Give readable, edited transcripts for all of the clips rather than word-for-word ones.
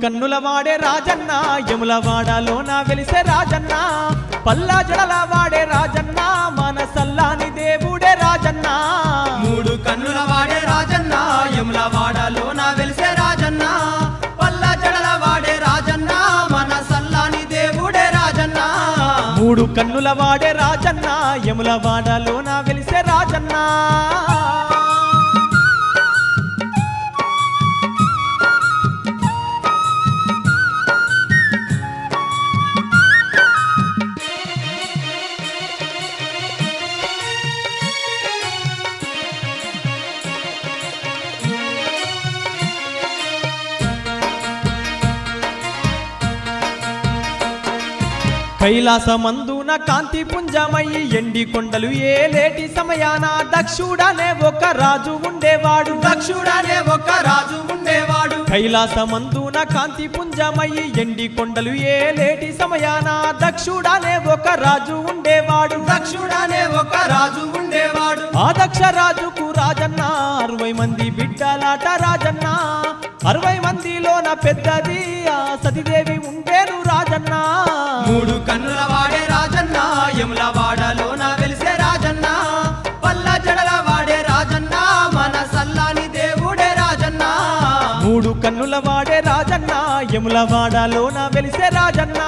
కన్నుల వాడే రాజన్న యములవాడలోన వెలిసే రాజన్న పల్లా జడల వాడే రాజన్న మన సల్లాని దేవుడే రాజన్న మూడు కన్నుల వాడే రాజన్న యములవాడలోన వెలిసే రాజన్న పల్లా జడల వాడే రాజన్న మన సల్లాని దేవుడే రాజన్న మూడు కన్నుల వాడే రాజన్న యములవాడలోన వెలిసే రాజన్న కైలాసమందున కాంతి పుంజమయ్యి ఎండి కొండలు ఏలేటి సమయాన దక్షుడనే ఒక రాజు ఉండేవాడు దక్షుడనే ఒక రాజు ఉండేవాడు కైలాసమందున కాంతి పుంజమయ్యి ఎండి కొండలు ఏలేటి సమయాన దక్షుడనే ఒక రాజు ఉండేవాడు దక్షుడనే ఒక రాజు ఉండేవాడు ఆ దక్ష రాజుకు రాజన్న 60 మంది బిడ్డలాట రాజన్న 60 మందిలోన పెద్దది ఆ సతిదేవి ఉండేను రాజన్న మూడు కన్నుల వాడే రాజన్న యములవాడలోన వెలిసే రాజన్న పల్లా జడల వాడే రాజన్న మన సల్లాని దేవుడే రాజన్న మూడు కన్నుల వాడే రాజన్న యములవాడలోన వెలిసే రాజన్న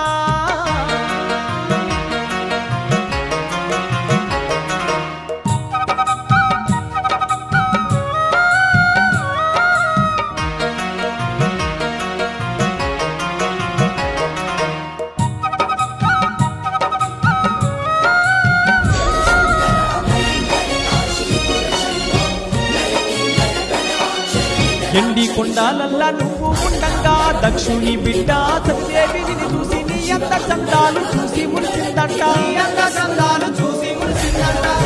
ఎండి కొండాలల్లా నువ్వు ఉండంగా దక్షుని బిడ్డ సత్యదేవిని చూసి నీ అంత చందాలు చూసి మురిసిందంట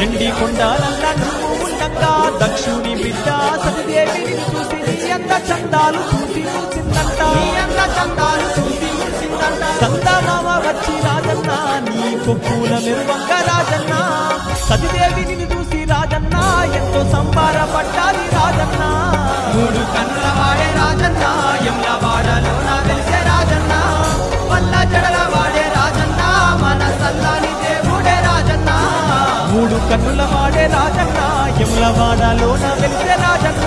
ఎండి కొండాలల్లా నువ్వు ఉండంగా దక్షుని బిడ్డ సత్యదేవిని చూసి నీ అంత చందాలు చూసి మురిసిందంట సందమామ వచ్చి రాజన్న నీ కొప్పుల మెరువంగ రాజన్న సతిదేవిని చూసి రాజన్న ఎంతో సంబారపడ్డాది రాజన్న మూడు కన్నుల వాడే రాజన్న యములవాడలోన వెలిసే రాజన్న పల్లా జడల వాడే రాజన్న మన సల్లాని దేవుడే రాజన్న మూడు కన్నుల వాడే రాజన్న యములవాడలోన వెలిసే రాజన్న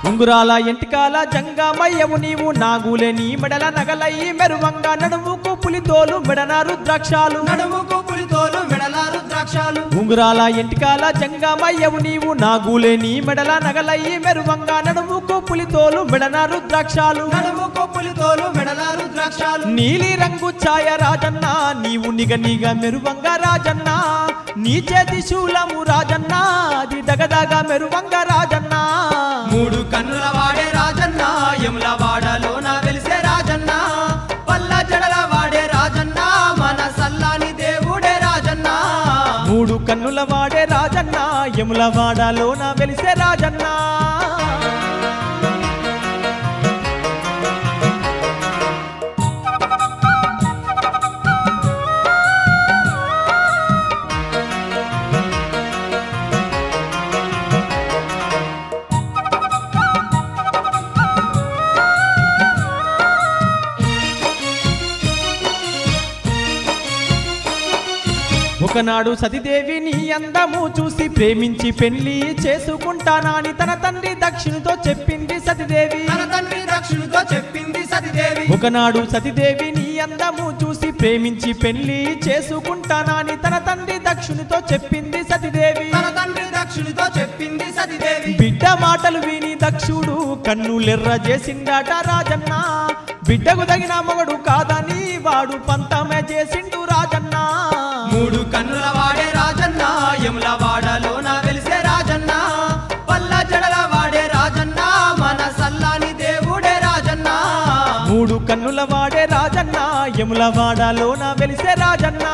ఉంగురాల ఎంటికాల జంగమయ్యవు నీవు నాగులే నీ మెడల నగలయ్యి మెరువంగా నడుముకు పులితోలు మెడన రుద్రాక్షాలు నడుముకు పులితోలు మెడల రుద్రాక్షాలు ఉంగురాల ఎంటికాల జంగమయ్యవు నీవు నాగులే నీ మెడల నగలయ్యి మెరువంగా నడుముకు పులితోలు మెడన రుద్రాక్షాలు నడుముకు పులితోలు మెడల రుద్రాక్షాలు నీలి రంగు ఛాయ రాజన్న నీవు నిగ మెరువంగా రాజన్న నీ చేతి శూలము రాజన్న అది దగదగ మెరువంగా రాజన్న మూడు కన్నుల వాడే రాజన్న యములవాడలోన వెలిసే రాజన్న పల్లా జడల వాడే రాజన్న మన సల్లాని దేవుడే రాజన్న మూడు కన్నుల వాడే రాజన్న యములవాడలోన వెలిసే రాజన్న ఒకనాడు సతిదేవి నీ అందము చూసి ప్రేమించి పెళ్లి చేసుకుంటానని తన తండ్రి దక్షునితో చెప్పింది సతిదేవి తన తండ్రి దక్షునితో చెప్పింది సతిదేవి ఒకనాడు సతిదేవి నీ అందము చూసి ప్రేమించి పెళ్లి చేసుకుంటానని తన తండ్రి దక్షునితో చెప్పింది సతిదేవి తన తండ్రి దక్షునితో చెప్పింది సతిదేవి బిడ్డ మాటలు విని దక్షుడు కన్నులెర్ర చేసిండట రాజన్న బిడ్డకు తగిన మొగడు కాదని వాడు పంతమే చేసిండు రాజన్న మూడు కన్నుల వాడే రాజన్న యములవాడలోన వెలిసే రాజన్న పల్లా జడల వాడే రాజన్న మన సల్లాని దేవుడే రాజన్న మూడు కన్నుల వాడే రాజన్న యములవాడలోన వెలిసే రాజన్న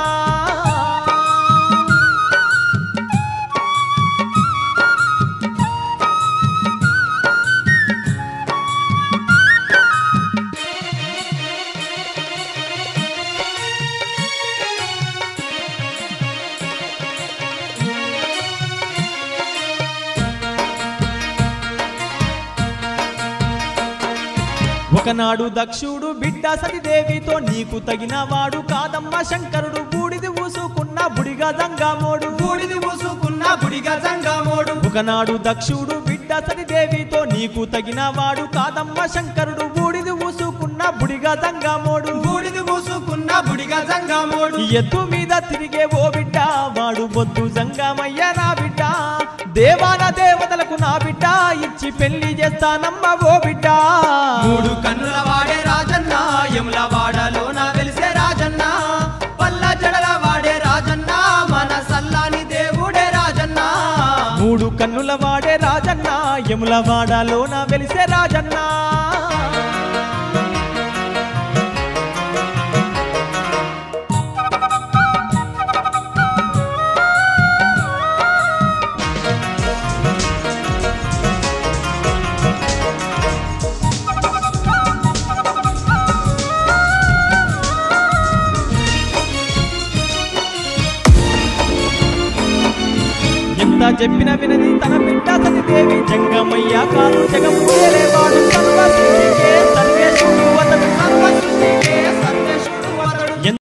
ఒకనాడు దక్షుడు బిడ్డ సతిదేవితో నీకు తగిన వాడు కాదమ్మ శంకరుడు బూడిది ఊసుకున్న బుడిగా జంగామోడు బూడిది ఊసుకున్న బుడిగా జంగామోడు ఒకనాడు దక్షుడు బిడ్డ సతిదేవితో నీకు తగిన వాడు కాదమ్మ శంకరుడు బూడిది ఊసుకున్న బుడిగా జంగామోడు బూడిది ఊసుకున్న బుడిగా జంగామోడు ఎద్దు మీద తిరిగే ఓ బిడ్డ వాడు బొద్దు జంగామయ్య నా బిడ్డ దేవాన దేవతలకు నా బిడ్డ ఇచ్చి పెళ్లి చేస్తానమ్మ ఓ బిడ్డ మూడు కన్నుల వాడే రాజన్న యముల వాడలోన వెలిసే రాజన్న పల్ల జడల వాడే రాజన్న మన సల్లాని దేవుడే రాజన్న మూడు కన్నుల వాడే రాజన్న యముల వాడలోన వెలిసే రాజన్న ఎంత చెప్పిన వినది తన బిడ్డ సతిదేవి జంగమయ్య కాదు జగము